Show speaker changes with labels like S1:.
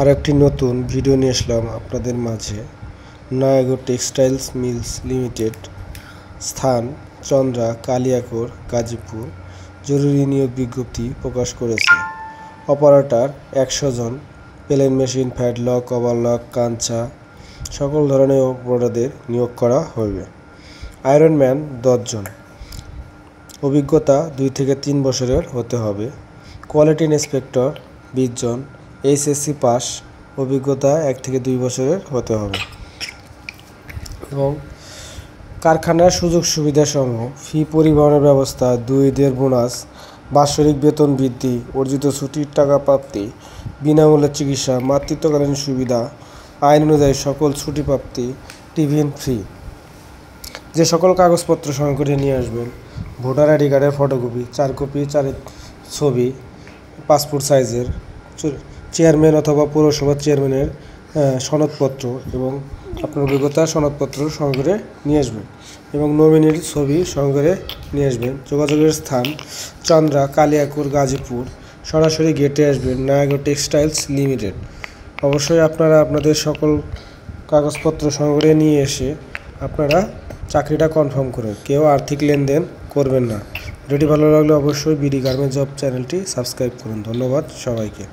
S1: আর একটি নতুন ভিডিও নিয়ে আসলাম আপনাদের মাঝে। নয়াগড় টেক্সটাইলস মিলস লিমিটেড, স্থান চন্দ্রা, কালিয়াকৈর, গাজীপুর জরুরি নিয়োগ বিজ্ঞপ্তি প্রকাশ করেছে। অপারেটর 100 জন, plain machine, padlock, overlock, Kancha সকল ধরনের অপারেটরদের নিয়োগ করা হবে। আয়রনম্যান 10 জন, অভিজ্ঞতা 2 থেকে 3 বছরের হতে হবে। কোয়ালিটি ইন্সপেক্টর 20 জন, এইচএসসি পাস, অভিজ্ঞতা 1 থেকে 2 বছরের হতে হবে। এবং কারখানার সুযোগ সুবিধাসমূহ: ফি পরিবহনের ব্যবস্থা, 2 ঈদের বোনাস, বাৎসরিক বেতন বৃদ্ধি, অর্জিত ছুটির টাকা প্রাপ্তি, বিনামূল্যে চিকিৎসা, মাতৃত্বকালীন সুবিধা, আইন অনুযায়ী সকল ছুটি প্রাপ্তি, টিফিন ফ্রি। যে সকল কাগজপত্র সঙ্গে করে নিয়ে আসবেন: ভোটার আইডি কার্ডের ফটোকপি, 4 কপি ছবি, পাসপোর্ট সাইজের, চেয়ারম্যান অথবা পৌরসভার চেয়ারম্যানের সনদপত্র এবং আপনার অভিজ্ঞতার সনদপত্র সঙ্গে করে নিয়ে আসবেন এবং নমিনির ছবি সঙ্গে করে নিয়ে আসবেন। যোগাযোগের স্থান চন্দ্রা, কালিয়াকৈর, গাজীপুর। সরাসরি গেটে আসবেন নয়াগড় টেক্সটাইলস লিমিটেড। অবশ্যই আপনারা আপনাদের সকল কাগজপত্র সঙ্গে করে নিয়ে এসে আপনারা চাকরিটা কনফার্ম করুন। কেউ আর্থিক লেনদেন করবেন না। ভিডিওটি ভালো লাগলে অবশ্যই বিডি গার্মেন্টস জব চ্যানেলটি সাবস্ক্রাইব করুন। ধন্যবাদ সবাইকে।